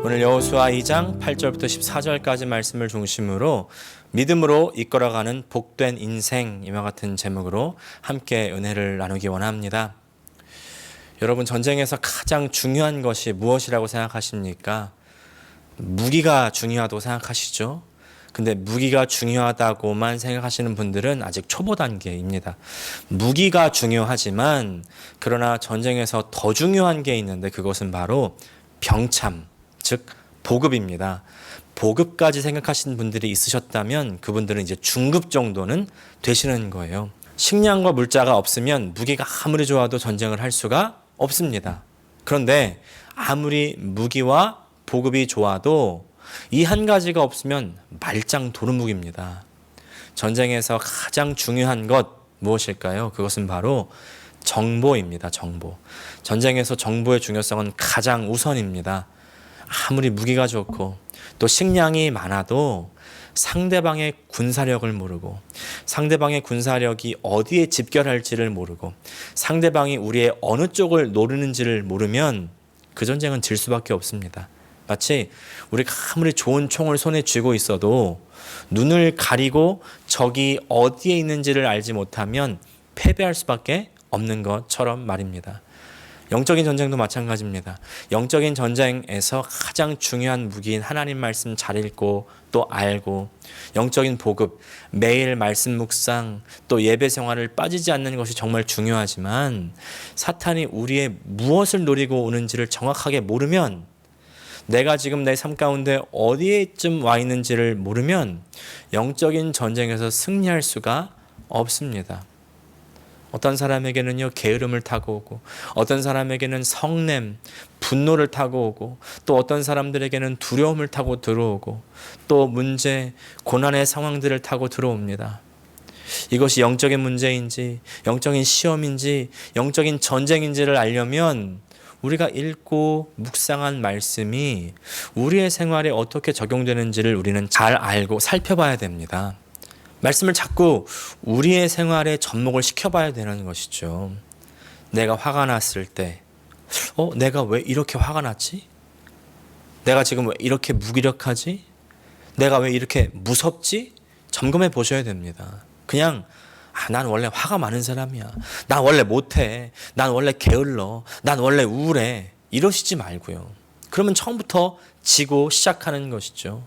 오늘 여호수아 2장 8절부터 14절까지 말씀을 중심으로 믿음으로 이끌어가는 복된 인생, 이와 같은 제목으로 함께 은혜를 나누기 원합니다. 여러분, 전쟁에서 가장 중요한 것이 무엇이라고 생각하십니까? 무기가 중요하다고 생각하시죠? 근데 무기가 중요하다고만 생각하시는 분들은 아직 초보 단계입니다. 무기가 중요하지만 그러나 전쟁에서 더 중요한 게 있는데 그것은 바로 병참, 즉 보급입니다. 보급까지 생각하시는 분들이 있으셨다면 그분들은 이제 중급 정도는 되시는 거예요. 식량과 물자가 없으면 무기가 아무리 좋아도 전쟁을 할 수가 없습니다. 그런데 아무리 무기와 보급이 좋아도 이 한 가지가 없으면 말짱 도루묵입니다. 전쟁에서 가장 중요한 것 무엇일까요? 그것은 바로 정보입니다. 정보. 전쟁에서 정보의 중요성은 가장 우선입니다. 아무리 무기가 좋고 또 식량이 많아도 상대방의 군사력을 모르고 상대방의 군사력이 어디에 집결할지를 모르고 상대방이 우리의 어느 쪽을 노리는지를 모르면 그 전쟁은 질 수밖에 없습니다. 마치 우리가 아무리 좋은 총을 손에 쥐고 있어도 눈을 가리고 적이 어디에 있는지를 알지 못하면 패배할 수밖에 없는 것처럼 말입니다. 영적인 전쟁도 마찬가지입니다. 영적인 전쟁에서 가장 중요한 무기인 하나님 말씀 잘 읽고 또 알고 영적인 보급, 매일 말씀 묵상 또 예배 생활을 빠지지 않는 것이 정말 중요하지만 사탄이 우리의 무엇을 노리고 오는지를 정확하게 모르면 내가 지금 내 삶 가운데 어디에쯤 와 있는지를 모르면 영적인 전쟁에서 승리할 수가 없습니다. 어떤 사람에게는요 게으름을 타고 오고 어떤 사람에게는 성냄, 분노를 타고 오고 또 어떤 사람들에게는 두려움을 타고 들어오고 또 문제, 고난의 상황들을 타고 들어옵니다. 이것이 영적인 문제인지 영적인 시험인지 영적인 전쟁인지를 알려면 우리가 읽고 묵상한 말씀이 우리의 생활에 어떻게 적용되는지를 우리는 잘 알고 살펴봐야 됩니다. 말씀을 자꾸 우리의 생활에 접목을 시켜봐야 되는 것이죠. 내가 화가 났을 때 내가 왜 이렇게 화가 났지? 내가 지금 왜 이렇게 무기력하지? 내가 왜 이렇게 무섭지? 점검해 보셔야 됩니다. 그냥 난 원래 화가 많은 사람이야. 난 원래 못해. 난 원래 게을러. 난 원래 우울해. 이러시지 말고요. 그러면 처음부터 지고 시작하는 것이죠.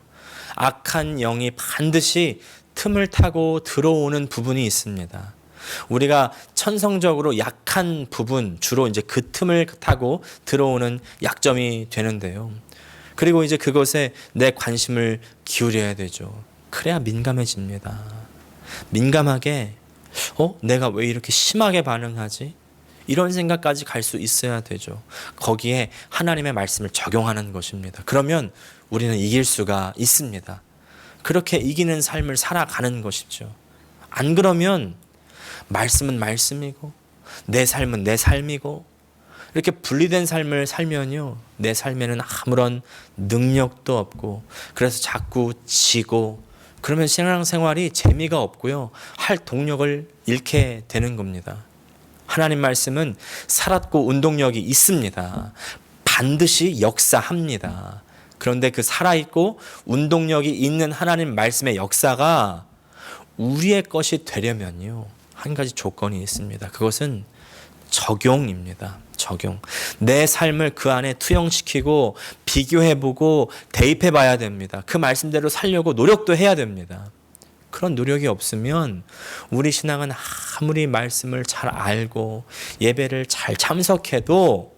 악한 영이 반드시 틈을 타고 들어오는 부분이 있습니다. 우리가 천성적으로 약한 부분, 주로 이제 그 틈을 타고 들어오는 약점이 되는데요. 그리고 이제 그것에 내 관심을 기울여야 되죠. 그래야 민감해집니다. 민감하게 내가 왜 이렇게 심하게 반응하지? 이런 생각까지 갈 수 있어야 되죠. 거기에 하나님의 말씀을 적용하는 것입니다. 그러면 우리는 이길 수가 있습니다. 그렇게 이기는 삶을 살아가는 것이죠. 안 그러면 말씀은 말씀이고 내 삶은 내 삶이고 이렇게 분리된 삶을 살면요 내 삶에는 아무런 능력도 없고 그래서 자꾸 지고 그러면 신앙생활이 재미가 없고요 할 동력을 잃게 되는 겁니다. 하나님 말씀은 살았고 운동력이 있습니다. 반드시 역사합니다. 그런데 그 살아있고 운동력이 있는 하나님 말씀의 역사가 우리의 것이 되려면요 한 가지 조건이 있습니다. 그것은 적용입니다. 적용. 내 삶을 그 안에 투영시키고 비교해보고 대입해봐야 됩니다. 그 말씀대로 살려고 노력도 해야 됩니다. 그런 노력이 없으면 우리 신앙은 아무리 말씀을 잘 알고 예배를 잘 참석해도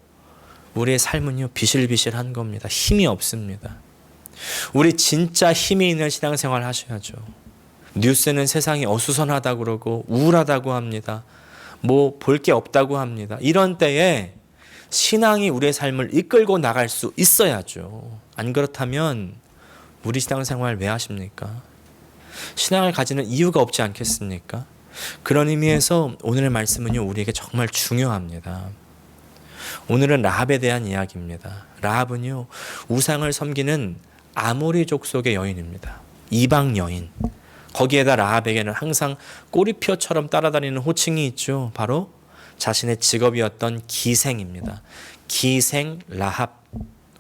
우리의 삶은요 비실비실한 겁니다. 힘이 없습니다. 우리 진짜 힘이 있는 신앙생활 하셔야죠. 뉴스는 세상이 어수선하다고 그러고 우울하다고 합니다. 뭐 볼 게 없다고 합니다. 이런 때에 신앙이 우리의 삶을 이끌고 나갈 수 있어야죠. 안 그렇다면 우리 신앙생활 왜 하십니까? 신앙을 가지는 이유가 없지 않겠습니까? 그런 의미에서 오늘의 말씀은요 우리에게 정말 중요합니다. 오늘은 라합에 대한 이야기입니다. 라합은요 우상을 섬기는 아모리족 속의 여인입니다. 이방 여인. 거기에다 라합에게는 항상 꼬리표처럼 따라다니는 호칭이 있죠. 바로 자신의 직업이었던 기생입니다. 기생 라합.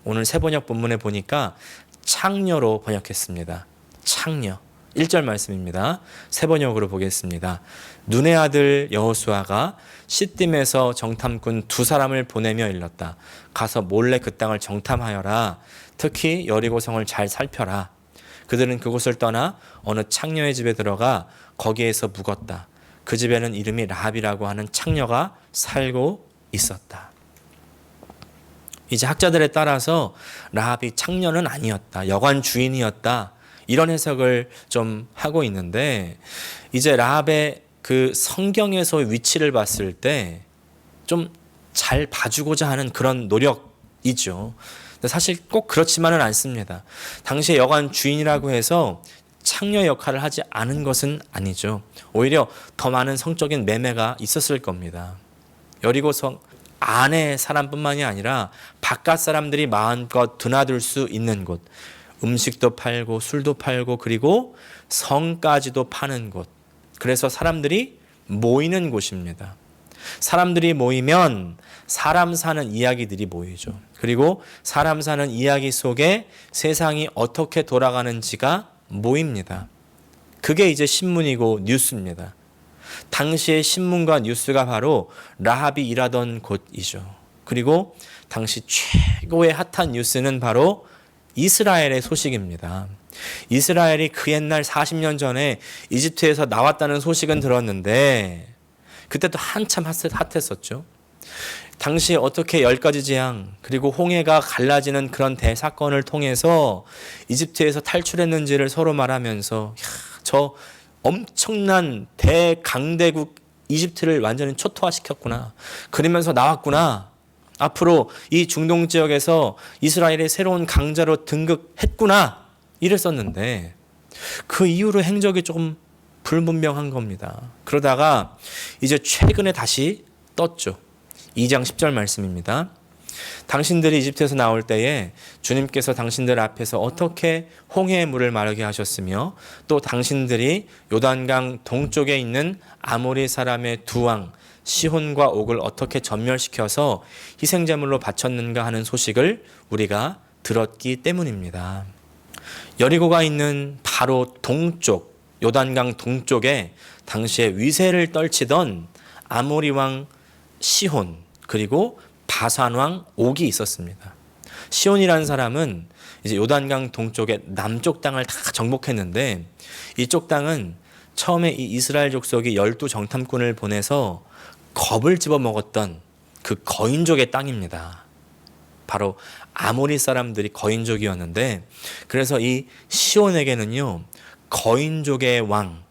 오늘 세번역 본문에 보니까 창녀로 번역했습니다. 창녀. 1절 말씀입니다. 세번역으로 보겠습니다. 눈의 아들 여호수아가 시딤에서 정탐꾼 2사람을 보내며 일렀다. 가서 몰래 그 땅을 정탐하여라. 특히 여리고성을 잘 살펴라. 그들은 그곳을 떠나 어느 창녀의 집에 들어가 거기에서 묵었다. 그 집에는 이름이 라합이라고 하는 창녀가 살고 있었다. 이제 학자들에 따라서 라합이 창녀는 아니었다. 여관 주인이었다. 이런 해석을 좀 하고 있는데, 이제 라합의 그 성경에서 위치를 봤을 때 좀 잘 봐주고자 하는 그런 노력이죠. 근데 사실 꼭 그렇지만은 않습니다. 당시에 여관 주인이라고 해서 창녀 역할을 하지 않은 것은 아니죠. 오히려 더 많은 성적인 매매가 있었을 겁니다. 여리고성 안의 사람뿐만이 아니라 바깥 사람들이 마음껏 드나들 수 있는 곳, 음식도 팔고 술도 팔고 그리고 성까지도 파는 곳. 그래서 사람들이 모이는 곳입니다. 사람들이 모이면 사람 사는 이야기들이 모이죠. 그리고 사람 사는 이야기 속에 세상이 어떻게 돌아가는지가 모입니다. 그게 이제 신문이고 뉴스입니다. 당시의 신문과 뉴스가 바로 라합이 일하던 곳이죠. 그리고 당시 최고의 핫한 뉴스는 바로 이스라엘의 소식입니다. 이스라엘이 그 옛날 40년 전에 이집트에서 나왔다는 소식은 들었는데 그때도 한참 핫했었죠. 당시에 어떻게 10가지 재앙 그리고 홍해가 갈라지는 그런 대사건을 통해서 이집트에서 탈출했는지를 서로 말하면서 저 엄청난 대강대국 이집트를 완전히 초토화시켰구나. 그러면서 나왔구나. 앞으로 이 중동 지역에서 이스라엘의 새로운 강자로 등극했구나. 이랬었는데 그 이후로 행적이 조금 불분명한 겁니다. 그러다가 이제 최근에 다시 떴죠. 2장 10절 말씀입니다. 당신들이 이집트에서 나올 때에 주님께서 당신들 앞에서 어떻게 홍해의 물을 마르게 하셨으며 또 당신들이 요단강 동쪽에 있는 아모리 사람의 두 왕 시혼과 옥을 어떻게 전멸시켜서 희생제물로 바쳤는가 하는 소식을 우리가 들었기 때문입니다. 여리고가 있는 바로 동쪽, 요단강 동쪽에 당시에 위세를 떨치던 아모리 왕 시혼 그리고 바산 왕 옥이 있었습니다. 시온이라는 사람은 이제 요단강 동쪽의 남쪽 땅을 다 정복했는데 이쪽 땅은 처음에 이 이스라엘 족속이 12 정탐꾼을 보내서 겁을 집어먹었던 그 거인족의 땅입니다. 바로 아모리 사람들이 거인족이었는데 그래서 이 시온에게는요 거인족의 왕,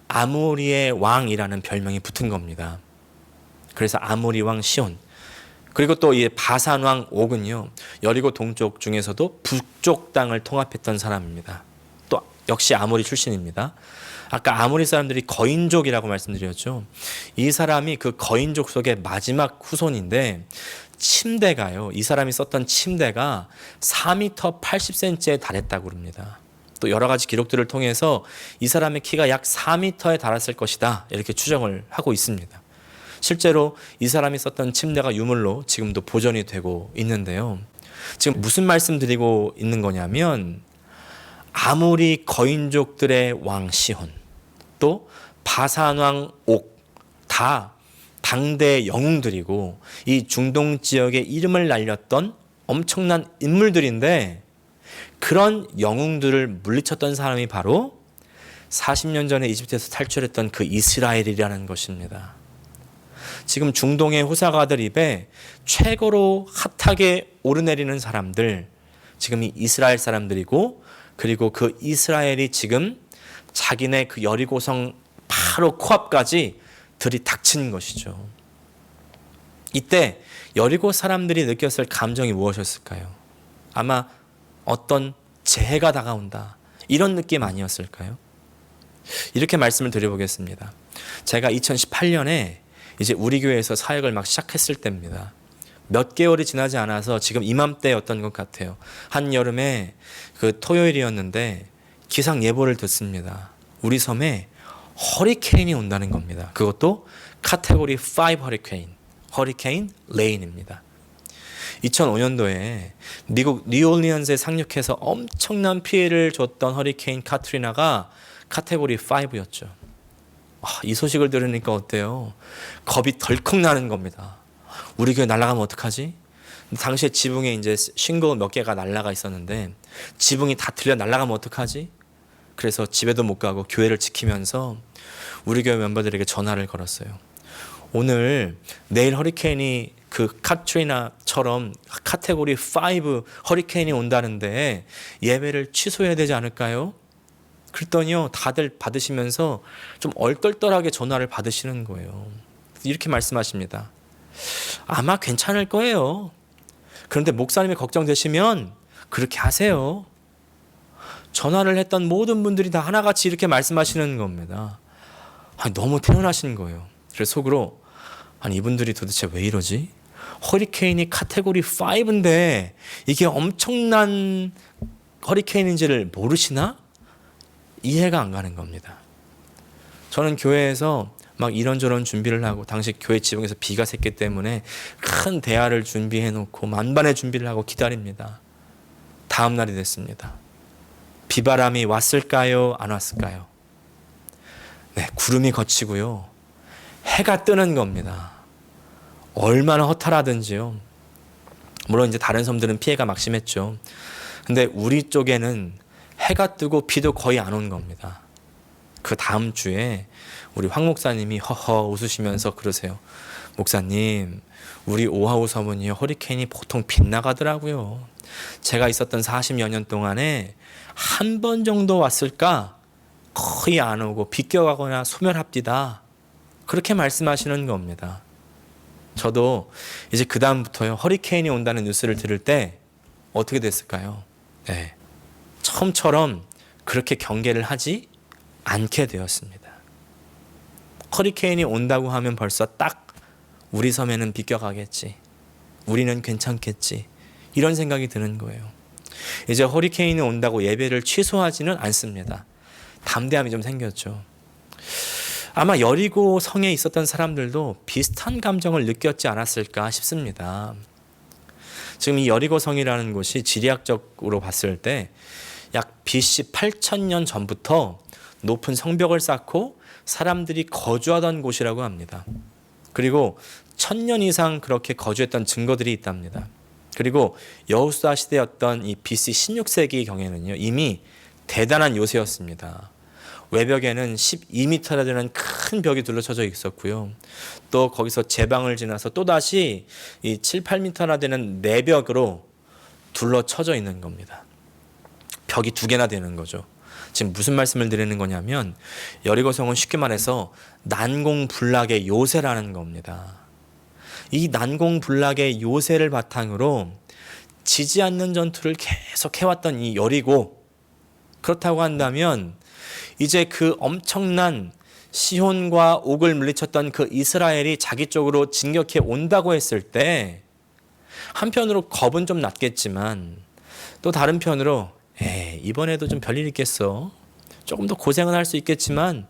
아모리의 왕이라는 별명이 붙은 겁니다. 그래서 아모리 왕 시온. 그리고 또 이 바산 왕 옥은요 여리고 동쪽 중에서도 북쪽 땅을 통합했던 사람입니다. 또 역시 아모리 출신입니다. 아까 아모리 사람들이 거인족이라고 말씀드렸죠. 이 사람이 그 거인족 속의 마지막 후손인데 침대가요. 이 사람이 썼던 침대가 4m 80cm에 달했다고 합니다. 또 여러 가지 기록들을 통해서 이 사람의 키가 약 4m에 달했을 것이다. 이렇게 추정을 하고 있습니다. 실제로 이 사람이 썼던 침대가 유물로 지금도 보존이 되고 있는데요. 지금 무슨 말씀 드리고 있는 거냐면 아모리 거인족들의 왕 시혼 또 바산 왕 옥 다 당대 영웅들이고 이 중동 지역의 이름을 날렸던 엄청난 인물들인데 그런 영웅들을 물리쳤던 사람이 바로 40년 전에 이집트에서 탈출했던 그 이스라엘이라는 것입니다. 지금 중동의 호사가들 입에 최고로 핫하게 오르내리는 사람들 지금 이 이스라엘 사람들이고 그리고 그 이스라엘이 지금 자기네 그 여리고성 바로 코앞까지 들이닥친 것이죠. 이때 여리고 사람들이 느꼈을 감정이 무엇이었을까요? 아마 어떤 재해가 다가온다 이런 느낌 아니었을까요? 이렇게 말씀을 드려보겠습니다. 제가 2018년에 이제 우리 교회에서 사역을 막 시작했을 때입니다. 몇 개월이 지나지 않아서 지금 이맘때였던 것 같아요. 한여름에 그 토요일이었는데 기상 예보를 듣습니다. 우리 섬에 허리케인이 온다는 겁니다. 그것도 카테고리 5 허리케인 레인입니다. 2005년도에 미국 뉴올리언스에 상륙해서 엄청난 피해를 줬던 허리케인 카트리나가 카테고리 5였죠. 이 소식을 들으니까 어때요? 겁이 덜컥 나는 겁니다. 우리 교회 날아가면 어떡하지? 당시에 지붕에 이제 싱글 몇 개가 날아가 있었는데 지붕이 다 들려 날아가면 어떡하지? 그래서 집에도 못 가고 교회를 지키면서 우리 교회 멤버들에게 전화를 걸었어요. 오늘 내일 허리케인이 그 카트리나처럼 카테고리 5 허리케인이 온다는데 예배를 취소해야 되지 않을까요? 그랬더니요, 다들 받으시면서 좀 얼떨떨하게 전화를 받으시는 거예요. 이렇게 말씀하십니다. 아마 괜찮을 거예요. 그런데 목사님이 걱정되시면 그렇게 하세요. 전화를 했던 모든 분들이 다 하나같이 이렇게 말씀하시는 겁니다. 너무 태연하신 거예요. 그래서 속으로 이분들이 도대체 왜 이러지? 허리케인이 카테고리 5인데 이게 엄청난 허리케인인지를 모르시나? 이해가 안 가는 겁니다. 저는 교회에서 막 이런저런 준비를 하고 당시 교회 지붕에서 비가 샜기 때문에 큰 대화를 준비해 놓고 만반의 준비를 하고 기다립니다. 다음 날이 됐습니다. 비바람이 왔을까요? 안 왔을까요? 네, 구름이 걷히고요. 해가 뜨는 겁니다. 얼마나 허탈하든지요. 물론 이제 다른 섬들은 피해가 막심했죠. 근데 우리 쪽에는 해가 뜨고 비도 거의 안 온 겁니다. 그 다음 주에 우리 황 목사님이 허허 웃으시면서 그러세요. 목사님, 우리 오하우 섬은요, 허리케인이 보통 빗나가더라고요. 제가 있었던 40여 년 동안에 한 번 정도 왔을까? 거의 안 오고 비껴가거나 소멸합디다. 그렇게 말씀하시는 겁니다. 저도 이제 그 다음부터요, 허리케인이 온다는 뉴스를 들을 때 어떻게 됐을까요? 네, 처음처럼 그렇게 경계를 하지 않게 되었습니다. 허리케인이 온다고 하면 벌써 딱 우리 섬에는 비껴가겠지. 우리는 괜찮겠지. 이런 생각이 드는 거예요. 이제 허리케인이 온다고 예배를 취소하지는 않습니다. 담대함이 좀 생겼죠. 아마 여리고 성에 있었던 사람들도 비슷한 감정을 느꼈지 않았을까 싶습니다. 지금 이 여리고 성이라는 곳이 지리학적으로 봤을 때 약 BC 8000년 전부터 높은 성벽을 쌓고 사람들이 거주하던 곳이라고 합니다. 그리고 1000년 이상 그렇게 거주했던 증거들이 있답니다. 그리고 여호수아 시대였던 이 BC 16세기 경에는요, 이미 대단한 요새였습니다. 외벽에는 12m나 되는 큰 벽이 둘러쳐져 있었고요. 또 거기서 제방을 지나서 또다시 이 7, 8m나 되는 내벽으로 둘러쳐져 있는 겁니다. 벽이 2개나 되는 거죠. 지금 무슨 말씀을 드리는 거냐면 여리고성은 쉽게 말해서 난공불락의 요새라는 겁니다. 이 난공불락의 요새를 바탕으로 지지 않는 전투를 계속 해왔던 이 여리고, 그렇다고 한다면 이제 그 엄청난 시혼과 옥을 물리쳤던 그 이스라엘이 자기 쪽으로 진격해 온다고 했을 때 한편으로 겁은 좀 났겠지만 또 다른 편으로 이번에도 좀 별일 있겠어. 조금 더 고생은 할 수 있겠지만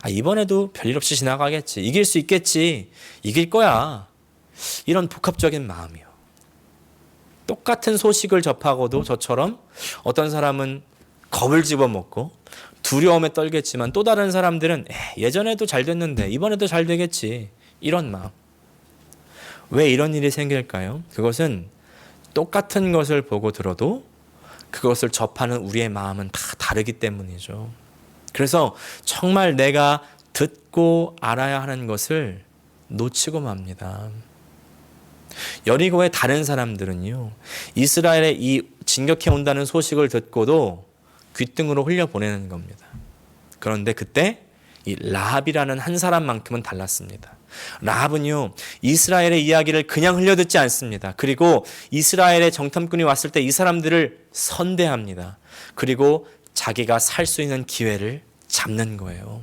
이번에도 별일 없이 지나가겠지. 이길 수 있겠지. 이길 거야. 이런 복합적인 마음이요. 똑같은 소식을 접하고도 저처럼 어떤 사람은 겁을 집어먹고 두려움에 떨겠지만 또 다른 사람들은 예전에도 잘 됐는데 이번에도 잘 되겠지. 이런 마음. 왜 이런 일이 생길까요? 그것은 똑같은 것을 보고 들어도 그것을 접하는 우리의 마음은 다 다르기 때문이죠. 그래서 정말 내가 듣고 알아야 하는 것을 놓치고 맙니다. 여리고의 다른 사람들은요, 이스라엘의 이 진격해 온다는 소식을 듣고도 귓등으로 흘려보내는 겁니다. 그런데 그때 이 라합이라는 한 사람만큼은 달랐습니다. 라합은요, 이스라엘의 이야기를 그냥 흘려듣지 않습니다. 그리고 이스라엘의 정탐꾼이 왔을 때 이 사람들을 선대합니다. 그리고 자기가 살 수 있는 기회를 잡는 거예요.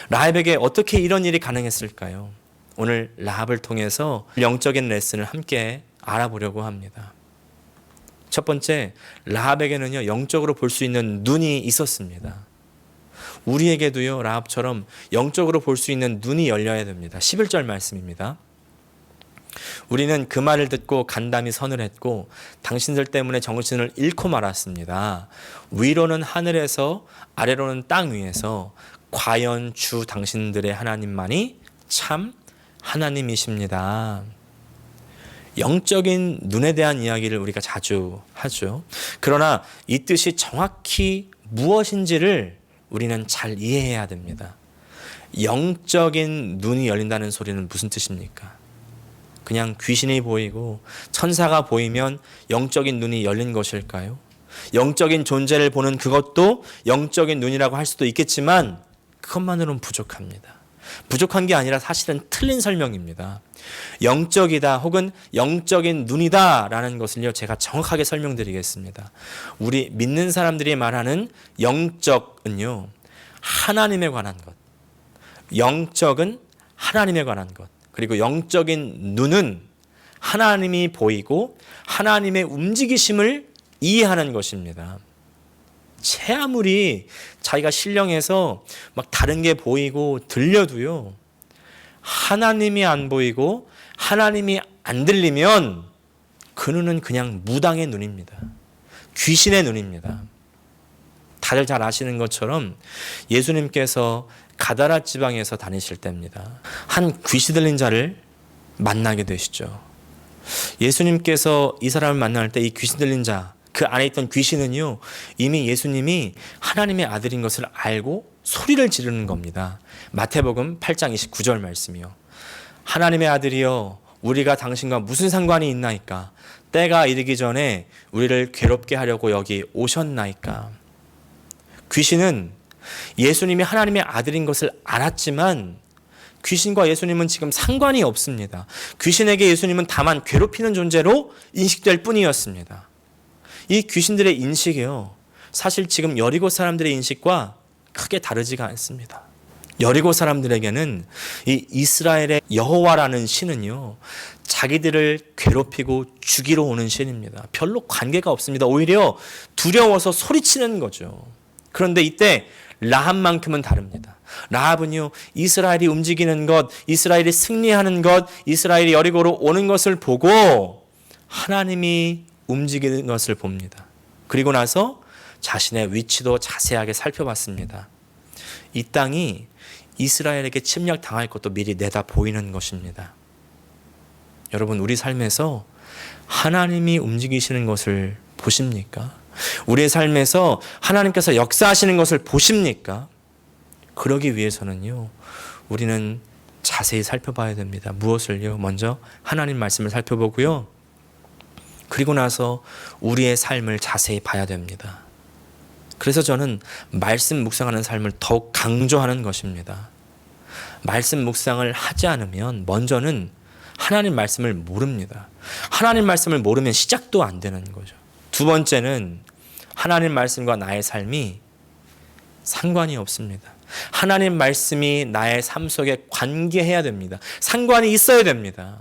라합에게 어떻게 이런 일이 가능했을까요? 오늘 라합을 통해서 영적인 레슨을 함께 알아보려고 합니다. 첫 번째, 라합에게는요, 영적으로 볼 수 있는 눈이 있었습니다. 우리에게도요, 라합처럼 영적으로 볼 수 있는 눈이 열려야 됩니다. 11절 말씀입니다. 우리는 그 말을 듣고 간담이 선을 했고 당신들 때문에 정신을 잃고 말았습니다. 위로는 하늘에서 아래로는 땅 위에서 과연 주 당신들의 하나님만이 참 하나님이십니다. 영적인 눈에 대한 이야기를 우리가 자주 하죠. 그러나 이 뜻이 정확히 무엇인지를 우리는 잘 이해해야 됩니다. 영적인 눈이 열린다는 소리는 무슨 뜻입니까? 그냥 귀신이 보이고 천사가 보이면 영적인 눈이 열린 것일까요? 영적인 존재를 보는 그것도 영적인 눈이라고 할 수도 있겠지만 그것만으로는 부족합니다. 부족한 게 아니라 사실은 틀린 설명입니다. 영적이다 혹은 영적인 눈이다 라는 것을요 제가 정확하게 설명드리겠습니다. 우리 믿는 사람들이 말하는 영적은요 하나님에 관한 것, 영적은 하나님에 관한 것, 그리고 영적인 눈은 하나님이 보이고 하나님의 움직이심을 이해하는 것입니다. 채 아무리 자기가 신령해서 막 다른 게 보이고 들려도요 하나님이 안 보이고 하나님이 안 들리면 그 눈은 그냥 무당의 눈입니다. 귀신의 눈입니다. 다들 잘 아시는 것처럼 예수님께서 가다라 지방에서 다니실 때입니다. 한 귀신 들린 자를 만나게 되시죠. 예수님께서 이 사람을 만날 때 이 귀신 들린 자, 그 안에 있던 귀신은요 이미 예수님이 하나님의 아들인 것을 알고 소리를 지르는 겁니다. 마태복음 8장 29절 말씀이요. 하나님의 아들이여 우리가 당신과 무슨 상관이 있나이까? 때가 이르기 전에 우리를 괴롭게 하려고 여기 오셨나이까? 귀신은 예수님이 하나님의 아들인 것을 알았지만 귀신과 예수님은 지금 상관이 없습니다. 귀신에게 예수님은 다만 괴롭히는 존재로 인식될 뿐이었습니다. 이 귀신들의 인식이요 사실 지금 여리고 사람들의 인식과 크게 다르지가 않습니다. 여리고 사람들에게는 이 이스라엘의 여호와라는 신은요 자기들을 괴롭히고 죽이러 오는 신입니다. 별로 관계가 없습니다. 오히려 두려워서 소리치는 거죠. 그런데 이때 라합만큼은 다릅니다. 라합은요 이스라엘이 움직이는 것, 이스라엘이 승리하는 것, 이스라엘이 여리고로 오는 것을 보고 하나님이 움직이는 것을 봅니다. 그리고 나서 자신의 위치도 자세하게 살펴봤습니다. 이 땅이 이스라엘에게 침략 당할 것도 미리 내다 보이는 것입니다. 여러분 우리 삶에서 하나님이 움직이시는 것을 보십니까? 우리의 삶에서 하나님께서 역사하시는 것을 보십니까? 그러기 위해서는요 우리는 자세히 살펴봐야 됩니다. 무엇을요? 먼저 하나님 말씀을 살펴보고요. 그리고 나서 우리의 삶을 자세히 봐야 됩니다. 그래서 저는 말씀 묵상하는 삶을 더욱 강조하는 것입니다. 말씀 묵상을 하지 않으면 먼저는 하나님 말씀을 모릅니다. 하나님 말씀을 모르면 시작도 안 되는 거죠. 두 번째는 하나님 말씀과 나의 삶이 상관이 없습니다. 하나님 말씀이 나의 삶 속에 관계해야 됩니다. 상관이 있어야 됩니다.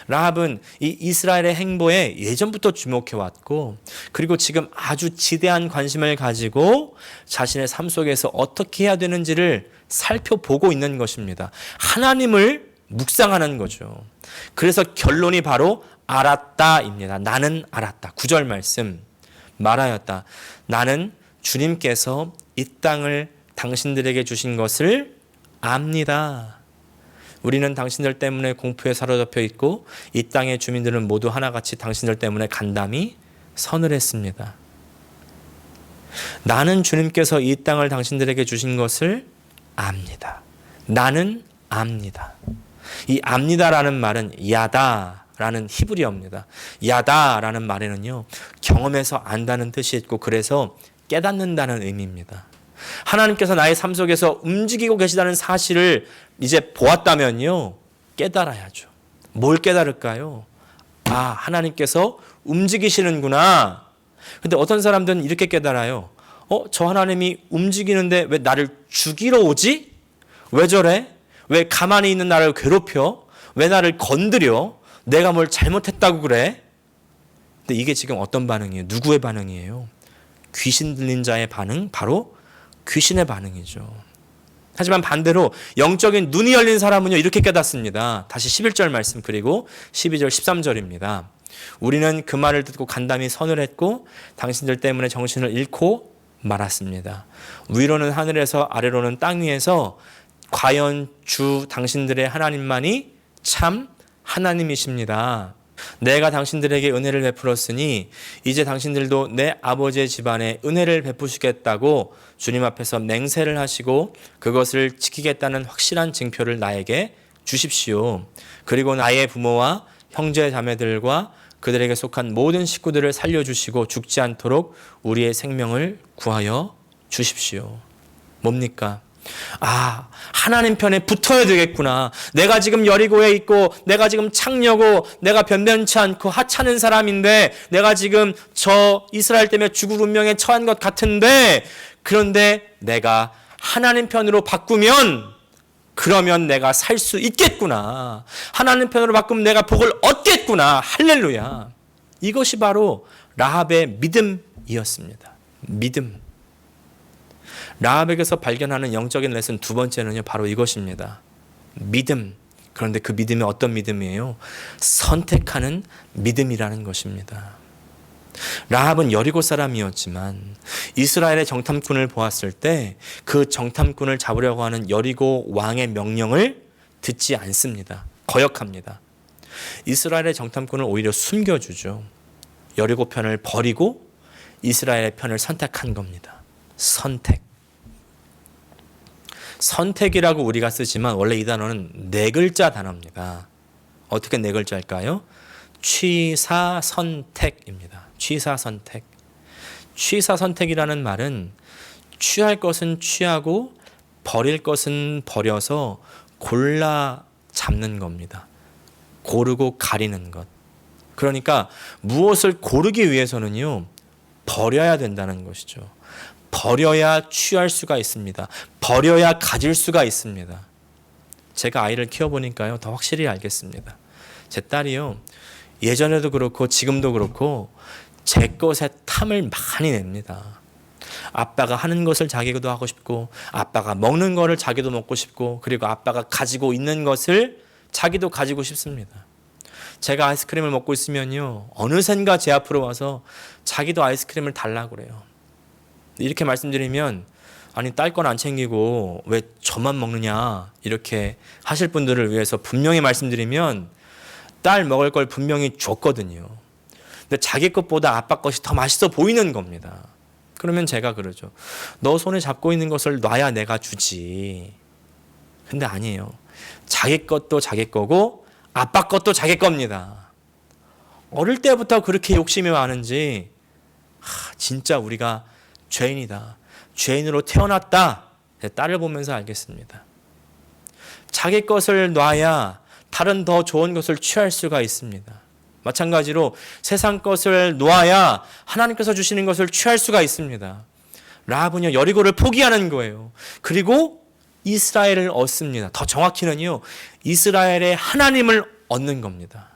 라합은 이 이스라엘의 행보에 예전부터 주목해왔고 그리고 지금 아주 지대한 관심을 가지고 자신의 삶 속에서 어떻게 해야 되는지를 살펴보고 있는 것입니다. 하나님을 묵상하는 거죠. 그래서 결론이 바로 알았다입니다. 나는 알았다. 9절 말씀 말하였다. 나는 주님께서 이 땅을 당신들에게 주신 것을 압니다. 우리는 당신들 때문에 공포에 사로잡혀 있고 이 땅의 주민들은 모두 하나같이 당신들 때문에 간담이 선을 했습니다. 나는 주님께서 이 땅을 당신들에게 주신 것을 압니다. 나는 압니다. 이 압니다라는 말은 야다라는 히브리어입니다. 야다라는 말에는요 경험해서 안다는 뜻이 있고 그래서 깨닫는다는 의미입니다. 하나님께서 나의 삶 속에서 움직이고 계시다는 사실을 이제 보았다면요 깨달아야죠. 뭘 깨달을까요? 아, 하나님께서 움직이시는구나. 근데 어떤 사람들은 이렇게 깨달아요. 저 하나님이 움직이는데 왜 나를 죽이러 오지? 왜 저래? 왜 가만히 있는 나를 괴롭혀? 왜 나를 건드려? 내가 뭘 잘못했다고 그래? 근데 이게 지금 어떤 반응이에요? 누구의 반응이에요? 귀신 들린 자의 반응? 바로 귀신의 반응이죠. 하지만 반대로 영적인 눈이 열린 사람은요 이렇게 깨닫습니다. 다시 11절 말씀 그리고 12절 13절입니다. 우리는 그 말을 듣고 간담히 선을 했고 당신들 때문에 정신을 잃고 말았습니다. 위로는 하늘에서 아래로는 땅 위에서 과연 주 당신들의 하나님만이 참 하나님이십니다. 내가 당신들에게 은혜를 베풀었으니 이제 당신들도 내 아버지의 집안에 은혜를 베푸시겠다고 주님 앞에서 맹세를 하시고 그것을 지키겠다는 확실한 증표를 나에게 주십시오. 그리고 나의 부모와 형제 자매들과 그들에게 속한 모든 식구들을 살려주시고 죽지 않도록 우리의 생명을 구하여 주십시오. 뭡니까? 하나님 편에 붙어야 되겠구나. 내가 지금 여리고에 있고 내가 지금 창녀고 내가 변변치 않고 하찮은 사람인데 내가 지금 저 이스라엘 때문에 죽을 운명에 처한 것 같은데 그런데 내가 하나님 편으로 바꾸면 그러면 내가 살 수 있겠구나. 하나님 편으로 바꾸면 내가 복을 얻겠구나. 할렐루야. 이것이 바로 라합의 믿음이었습니다. 믿음. 라합에게서 발견하는 영적인 레슨 두 번째는요 바로 이것입니다. 믿음. 그런데 그 믿음이 어떤 믿음이에요? 선택하는 믿음이라는 것입니다. 라합은 여리고 사람이었지만 이스라엘의 정탐꾼을 보았을 때 그 정탐꾼을 잡으려고 하는 여리고 왕의 명령을 듣지 않습니다. 거역합니다. 이스라엘의 정탐꾼을 오히려 숨겨주죠. 여리고 편을 버리고 이스라엘의 편을 선택한 겁니다. 선택. 선택이라고 우리가 쓰지만 원래 이 단어는 네 글자 단어입니다. 어떻게 네 글자일까요? 취사선택입니다. 취사선택. 취사선택이라는 말은 취할 것은 취하고 버릴 것은 버려서 골라 잡는 겁니다. 고르고 가리는 것. 그러니까 무엇을 고르기 위해서는요 버려야 된다는 것이죠. 버려야 취할 수가 있습니다. 버려야 가질 수가 있습니다. 제가 아이를 키워보니까요 더 확실히 알겠습니다. 제 딸이요 예전에도 그렇고 지금도 그렇고 제 것에 탐을 많이 냅니다. 아빠가 하는 것을 자기도 하고 싶고 아빠가 먹는 거를 자기도 먹고 싶고 그리고 아빠가 가지고 있는 것을 자기도 가지고 싶습니다. 제가 아이스크림을 먹고 있으면요 어느샌가 제 앞으로 와서 자기도 아이스크림을 달라고 그래요. 이렇게 말씀드리면 아니 딸 건 안 챙기고 왜 저만 먹느냐 이렇게 하실 분들을 위해서 분명히 말씀드리면 딸 먹을 걸 분명히 줬거든요. 근데 자기 것보다 아빠 것이 더 맛있어 보이는 겁니다. 그러면 제가 그러죠. 너 손에 잡고 있는 것을 놔야 내가 주지. 근데 아니에요. 자기 것도 자기 거고 아빠 것도 자기 겁니다. 어릴 때부터 그렇게 욕심이 많은지 진짜 우리가 죄인이다. 죄인으로 태어났다. 딸을 보면서 알겠습니다. 자기 것을 놔야 다른 더 좋은 것을 취할 수가 있습니다. 마찬가지로 세상 것을 놓아야 하나님께서 주시는 것을 취할 수가 있습니다. 라합은요 여리고를 포기하는 거예요. 그리고 이스라엘을 얻습니다. 더 정확히는요 이스라엘의 하나님을 얻는 겁니다.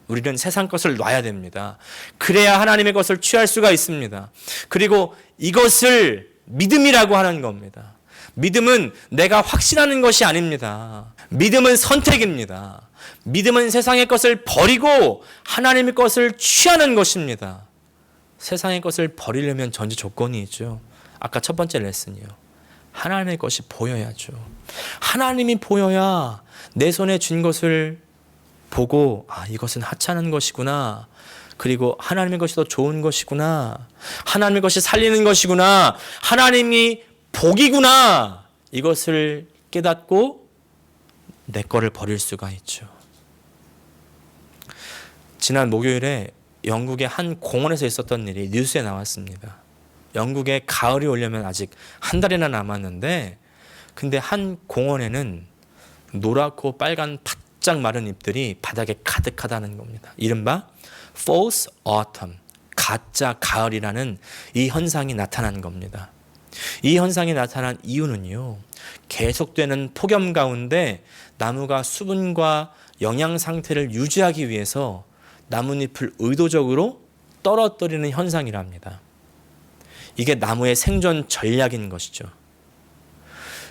우리는 세상 것을 놔야 됩니다. 그래야 하나님의 것을 취할 수가 있습니다. 그리고 이것을 믿음이라고 하는 겁니다. 믿음은 내가 확신하는 것이 아닙니다. 믿음은 선택입니다. 믿음은 세상의 것을 버리고 하나님의 것을 취하는 것입니다. 세상의 것을 버리려면 전제 조건이 있죠. 아까 첫 번째 레슨이요. 하나님의 것이 보여야죠. 하나님이 보여야 내 손에 쥔 것을 보고 이것은 하찮은 것이구나. 그리고 하나님의 것이 더 좋은 것이구나. 하나님의 것이 살리는 것이구나. 하나님이 복이구나. 이것을 깨닫고 내 거를 버릴 수가 있죠. 지난 목요일에 영국의 한 공원에서 있었던 일이 뉴스에 나왔습니다. 영국에 가을이 오려면 아직 한 달이나 남았는데 근데 한 공원에는 노랗고 빨간 바짝 마른 잎들이 바닥에 가득하다는 겁니다. 이른바 false autumn, 가짜 가을이라는 이 현상이 나타난 겁니다. 이 현상이 나타난 이유는요. 계속되는 폭염 가운데 나무가 수분과 영양 상태를 유지하기 위해서 나뭇잎을 의도적으로 떨어뜨리는 현상이랍니다. 이게 나무의 생존 전략인 것이죠.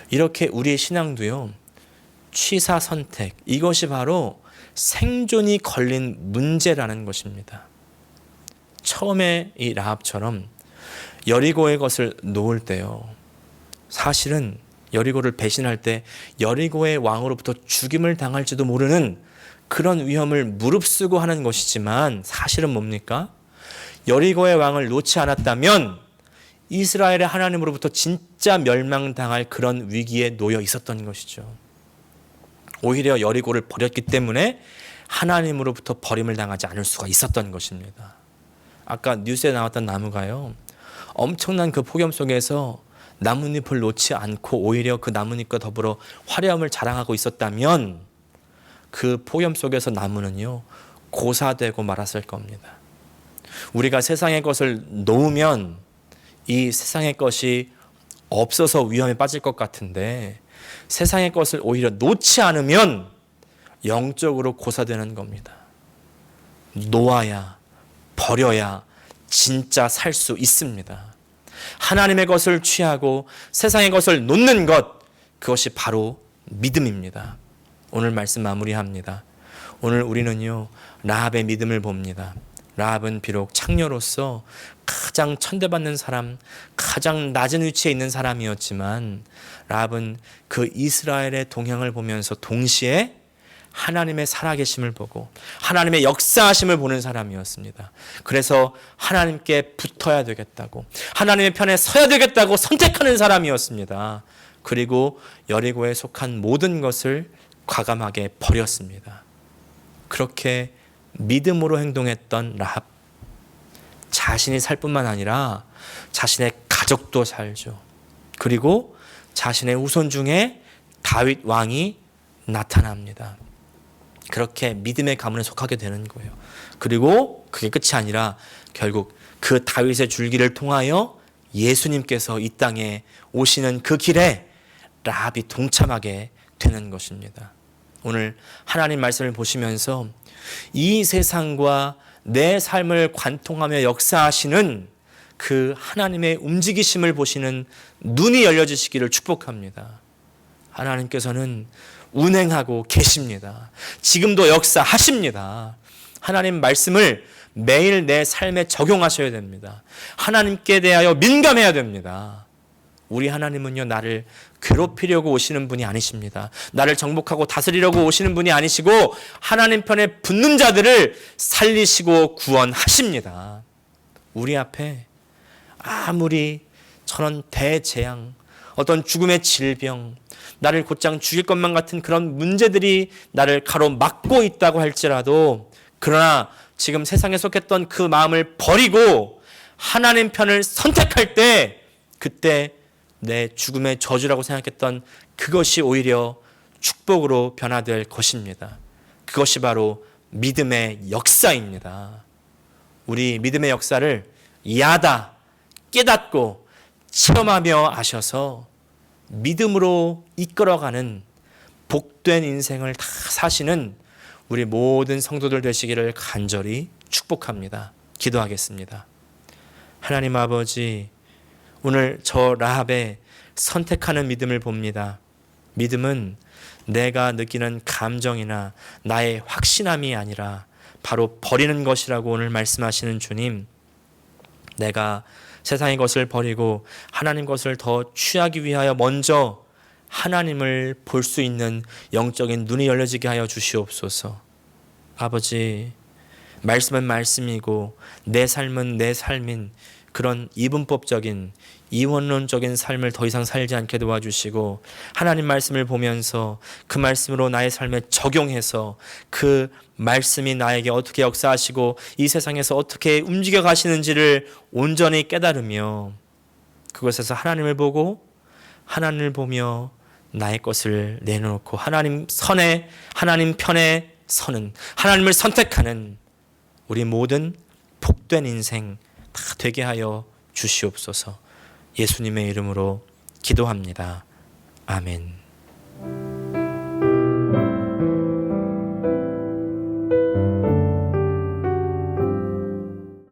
이렇게 우리의 신앙도요, 취사 선택, 이것이 바로 생존이 걸린 문제라는 것입니다. 처음에 이 라합처럼 여리고의 것을 놓을 때요, 사실은 여리고를 배신할 때 여리고의 왕으로부터 죽임을 당할지도 모르는 그런 위험을 무릅쓰고 하는 것이지만, 사실은 뭡니까? 여리고의 왕을 놓지 않았다면 이스라엘의 하나님으로부터 진짜 멸망당할 그런 위기에 놓여 있었던 것이죠. 오히려 여리고를 버렸기 때문에 하나님으로부터 버림을 당하지 않을 수가 있었던 것입니다. 아까 뉴스에 나왔던 나무가요, 엄청난 그 폭염 속에서 나뭇잎을 놓지 않고 오히려 그 나뭇잎과 더불어 화려함을 자랑하고 있었다면 그 폭염 속에서 나무는요, 고사되고 말았을 겁니다. 우리가 세상의 것을 놓으면 이 세상의 것이 없어서 위험에 빠질 것 같은데, 세상의 것을 오히려 놓지 않으면 영적으로 고사되는 겁니다. 놓아야, 버려야 진짜 살 수 있습니다. 하나님의 것을 취하고 세상의 것을 놓는 것, 그것이 바로 믿음입니다. 오늘 말씀 마무리합니다. 오늘 우리는요, 라합의 믿음을 봅니다. 라합은 비록 창녀로서 가장 천대받는 사람, 가장 낮은 위치에 있는 사람이었지만, 라합은 그 이스라엘의 동향을 보면서 동시에 하나님의 살아계심을 보고 하나님의 역사하심을 보는 사람이었습니다. 그래서 하나님께 붙어야 되겠다고, 하나님의 편에 서야 되겠다고 선택하는 사람이었습니다. 그리고 여리고에 속한 모든 것을 과감하게 버렸습니다. 그렇게 믿음으로 행동했던 라합, 자신이 살 뿐만 아니라 자신의 가족도 살죠. 그리고 자신의 후손 중에 다윗 왕이 나타납니다. 그렇게 믿음의 가문에 속하게 되는 거예요. 그리고 그게 끝이 아니라 결국 그 다윗의 줄기를 통하여 예수님께서 이 땅에 오시는 그 길에 라합이 동참하게 되는 것입니다. 오늘 하나님 말씀을 보시면서 이 세상과 내 삶을 관통하며 역사하시는 그 하나님의 움직이심을 보시는 눈이 열려지시기를 축복합니다. 하나님께서는 운행하고 계십니다. 지금도 역사하십니다. 하나님 말씀을 매일 내 삶에 적용하셔야 됩니다. 하나님께 대하여 민감해야 됩니다. 우리 하나님은요, 나를 괴롭히려고 오시는 분이 아니십니다. 나를 정복하고 다스리려고 오시는 분이 아니시고 하나님 편에 붙는 자들을 살리시고 구원하십니다. 우리 앞에 아무리 저런 대재앙, 어떤 죽음의 질병, 나를 곧장 죽일 것만 같은 그런 문제들이 나를 가로막고 있다고 할지라도, 그러나 지금 세상에 속했던 그 마음을 버리고 하나님 편을 선택할 때, 그때 내 죽음의 저주라고 생각했던 그것이 오히려 축복으로 변화될 것입니다. 그것이 바로 믿음의 역사입니다. 우리 믿음의 역사를 이해하다, 깨닫고 체험하며 아셔서 믿음으로 이끌어가는 복된 인생을 다 사시는 우리 모든 성도들 되시기를 간절히 축복합니다. 기도하겠습니다. 하나님 아버지, 오늘 저 라합의 선택하는 믿음을 봅니다. 믿음은 내가 느끼는 감정이나 나의 확신함이 아니라 바로 버리는 것이라고 오늘 말씀하시는 주님, 내가 세상의 것을 버리고 하나님 것을 더 취하기 위하여 먼저 하나님을 볼 수 있는 영적인 눈이 열려지게 하여 주시옵소서. 아버지, 말씀은 말씀이고 내 삶은 내 삶인 그런 이분법적인 이원론적인 삶을 더 이상 살지 않게 도와주시고, 하나님 말씀을 보면서 그 말씀으로 나의 삶에 적용해서 그 말씀이 나에게 어떻게 역사하시고 이 세상에서 어떻게 움직여 가시는지를 온전히 깨달으며, 그것에서 하나님을 보고 하나님을 보며 나의 것을 내놓고 하나님 선에, 하나님 편에 서는, 하나님을 선택하는 우리 모든 복된 인생 다 되게 하여 주시옵소서. 예수님의 이름으로 기도합니다. 아멘.